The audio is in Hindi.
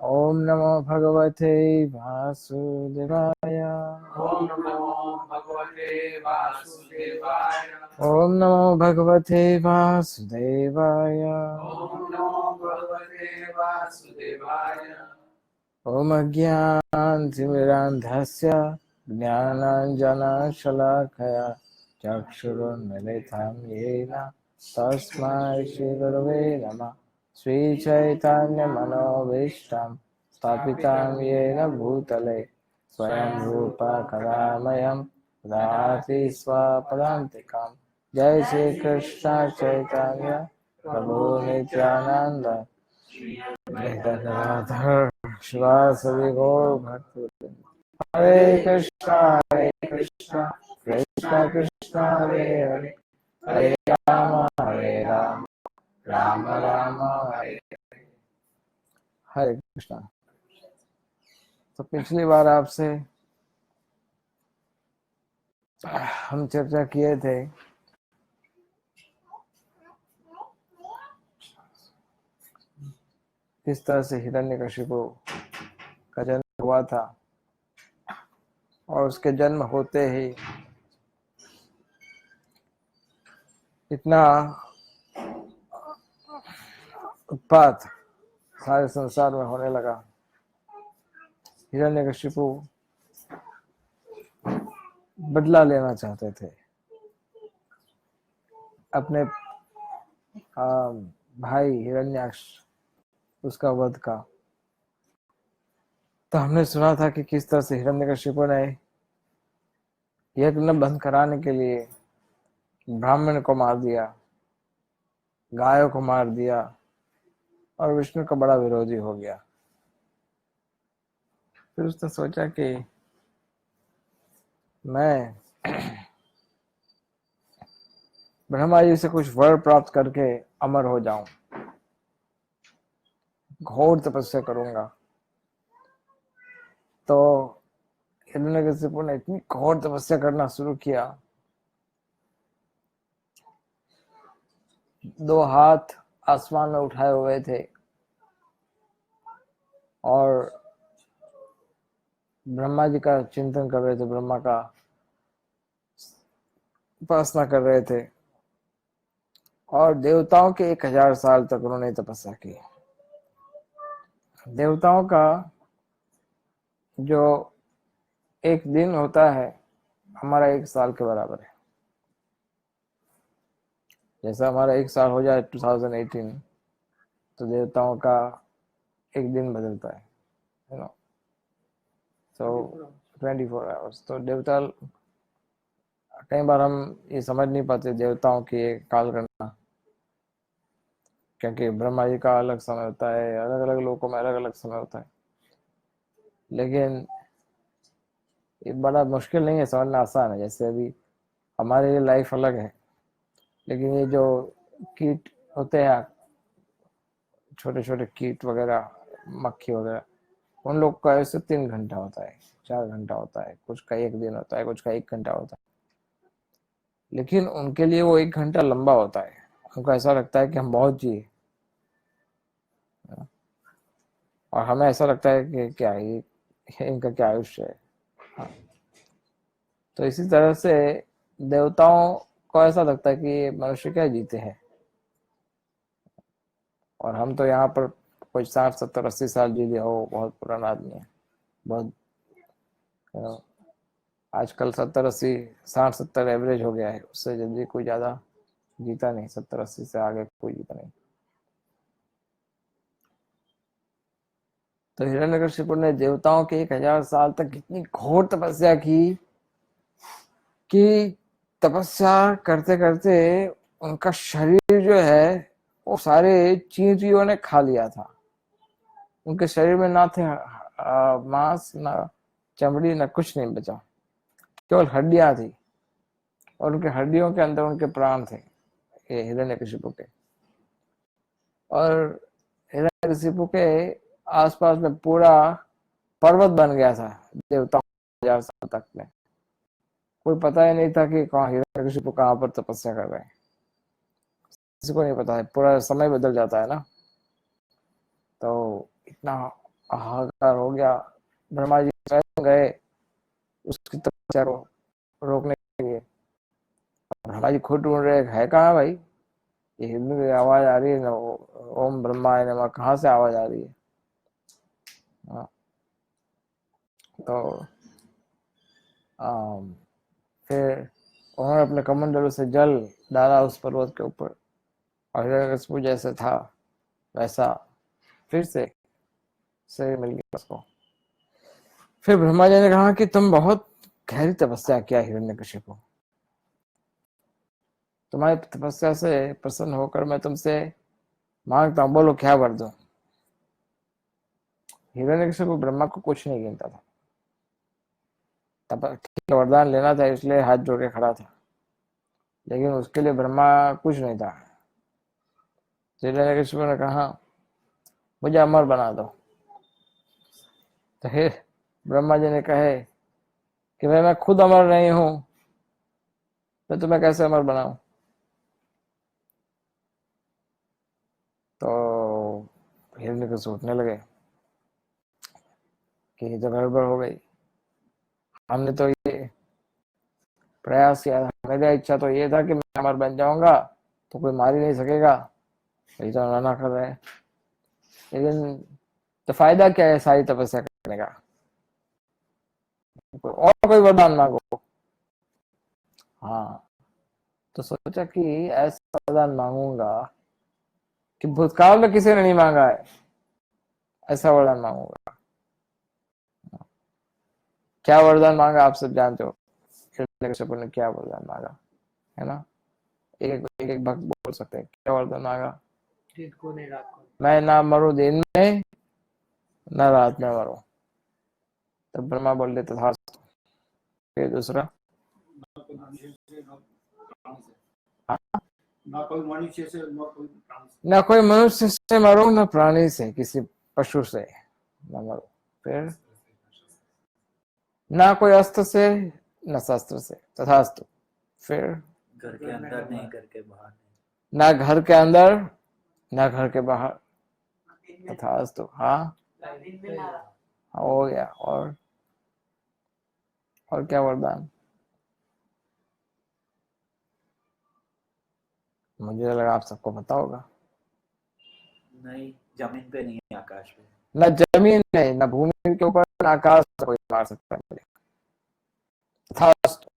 ओम नमो भगवते वासुदेवाय। ओम नमो भगवते वासुदेवाय। ओम नमो भगवते वासुदेवाय। ओम नमो भगवते वासुदेवाय। ओम अज्ञानतिमिरान्धस्य ज्ञानाञ्जनशलाकया चक्षुरुन्मिलितं येन तस्मै श्रीगुरवे नमः। श्रीचैतन्यमनोभीष्टं स्थापितं येन भूतले स्वयं रूपा कलामयं ददाति स्वपदान्तिकं। जय श्री कृष्ण चैतन्य प्रभु नित्यानंद गदाधर शिवासदि गौर भक्तवृंद। हरे कृष्णा कृष्ण कृष्णा हरे हरे, हरे राम राम राम हरे हरे। हरे कृष्णा। तो पिछली बार आपसे हम चर्चा किए थे किस तरह से हिरण्यकशिपु का जन्म हुआ था और उसके जन्म होते ही इतना उत्पात सारे संसार में होने लगा। हिरण्यकशिपु बदला लेना चाहते थे अपने भाई हिरण्याक्ष उसका वध का। तो हमने सुना था कि किस तरह से हिरण्यकशिपु ने यज्ञ बंद कराने के लिए ब्राह्मण को मार दिया, गायों को मार दिया और विष्णु का बड़ा विरोधी हो गया। फिर उसने सोचा कि मैं ब्रह्मा जी से कुछ वर प्राप्त करके अमर हो जाऊं, घोर तपस्या करूंगा। तो हिरण्यकशिपु ने इतनी घोर तपस्या करना शुरू किया, 2 हाथ आसमान में उठाए हुए थे और ब्रह्मा जी का चिंतन कर रहे थे, ब्रह्मा का उपासना कर रहे थे और देवताओं के 1000 साल तक उन्होंने तपस्या की। देवताओं का जो एक दिन होता है हमारा 1 साल के बराबर है। जैसा हमारा 1 साल हो जाए 2018, तो देवताओं का एक दिन बदलता है, यू नो। So 24 hours. तो देवता, कई बार हम ये समझ नहीं पाते देवताओं की काल गणना, क्योंकि ब्रह्मा जी का अलग समय होता है, अलग अलग लोगों में अलग अलग समय होता है। लेकिन ये बड़ा मुश्किल नहीं है, समझना आसान है। जैसे अभी हमारे लिए लाइफ अलग है, लेकिन ये जो कीट होते हैं, छोटे छोटे कीट वगैरह, मक्खी वगैरह, उन लोग का ऐसे 3 घंटा होता है, 4 घंटा होता है, कुछ का 1 दिन होता है, कुछ का 1 घंटा होता है। लेकिन उनके लिए वो 1 घंटा लंबा होता है। उनको ऐसा लगता है कि हम बहुत जिए, और हमें ऐसा लगता है कि क्या ये इनका क्या आयुष्य है। हाँ। तो इसी तरह से देवताओं को ऐसा लगता है कि मनुष्य क्या जीते हैं, और हम तो यहाँ पर कोई 60, 70, 80 साल जी लिया हो, बहुत पुराना आदमी है, बहुत आजकल 70, 80, 60, 70 एवरेज हो गया है। उससे जल्दी कोई ज्यादा जीता नहीं, 70, 80 से आगे कोई जीता नहीं। तो हिरण्यकशिपु ने देवताओं के 1000 साल तक इतनी घोर तपस्या की कि तपस्या करते करते उनका शरीर जो है वो सारे चींटियों ने खा लिया था। उनके शरीर में ना थे मांस, ना चमड़ी, ना कुछ नहीं बचा, केवल हड्डियां थी, और उनके हड्डियों के अंदर उनके प्राण थे, ये हिरण्यकशिपु के। और हिरण्यकशिपु के आसपास में पूरा पर्वत बन गया था देवताओं 1000 साल तक में। कोई पता ही नहीं था कि कहाँ हिरण्यकशिपु कहाँ पर तपस्या कर रहे हैं, किसी को नहीं पता है। पूरा समय बदल जाता है ना, तो इतना हाहाकार हो गया, ब्रह्मा जी स्वयं गए उसकी तपस्या को रोकने के लिए। ब्रह्मा जी खुद ढूंढ रहे है कहाँ भाई, ये हिरनी की आवाज आ रही है ना, ओम ब्रह्माय नमः कहाँ से आवाज आ रही है। हाँ, तो फिर उन्होंने अपने कमंडलों से जल डाला उस पर्वत के ऊपर, और हिरण्यकशिपु जैसे था वैसा फिर से शरीर मिल गया उसको। फिर ब्रह्मा जी ने कहा कि तुम बहुत गहरी तपस्या किया हिरण्यकशिपु, तुम्हारी तपस्या से प्रसन्न होकर मैं तुमसे मांगता हूँ, बोलो क्या वर दूं। हिरण्यकशिपु ब्रह्मा को कुछ नहीं गिनता था, तब ठीक है वरदान लेना था इसलिए हाथ जोड़ के खड़ा था, लेकिन उसके लिए ब्रह्मा कुछ नहीं था। हिरण्यकशिपु ने कहा मुझे अमर बना दो। तो हे ब्रह्मा जी ने कहे कि भाई मैं खुद अमर नहीं हूं, मैं तुम्हें कैसे अमर बनाऊं। तो हिरण्यकशिपु सोचने लगे कि ये तो गड़बड़ हो गई, हमने तो ये प्रयास किया था, मेरी इच्छा तो ये था कि मैं अमर बन जाऊंगा तो कोई मार ही नहीं सकेगा, ये तो मना कर रहे हैं। लेकिन तो फायदा क्या है सारी तपस्या करने का, और कोई वरदान मांगो। हाँ, तो सोचा कि ऐसा वरदान मांगूंगा कि भूतकाल में किसी ने नहीं मांगा है, ऐसा वरदान मांगूंगा। क्या वरदान मांगा आप सब जानते हो, हिरण्यकशिपु ने क्या वरदान मांगा, है ना। एक एक भक्त बोल सकते हैं क्या वरदान मांगा। मैं ना मरूं दिन में न रात में मरूं। तो ब्रह्मा बोल देते था। फिर दूसरा ना कोई मनुष्य से मरो न प्राणी से, किसी पशु से न मरो। फिर ना कोई अस्त्र से न शस्त्र से, तथास्तु। फिर घर के अंदर नहीं, घर के बाहर नहीं। ना घर के अंदर ना घर के बाहर, तथास्तु। हाँ हो गया। और क्या वरदान, मुझे लगा आप सबको पता होगा। नहीं, जमीन पे नहीं, आकाश पे। न जमीन नहीं, न भूमि के ऊपर, न आकाश से कोई मार सकता है मुझे, तथास्तु।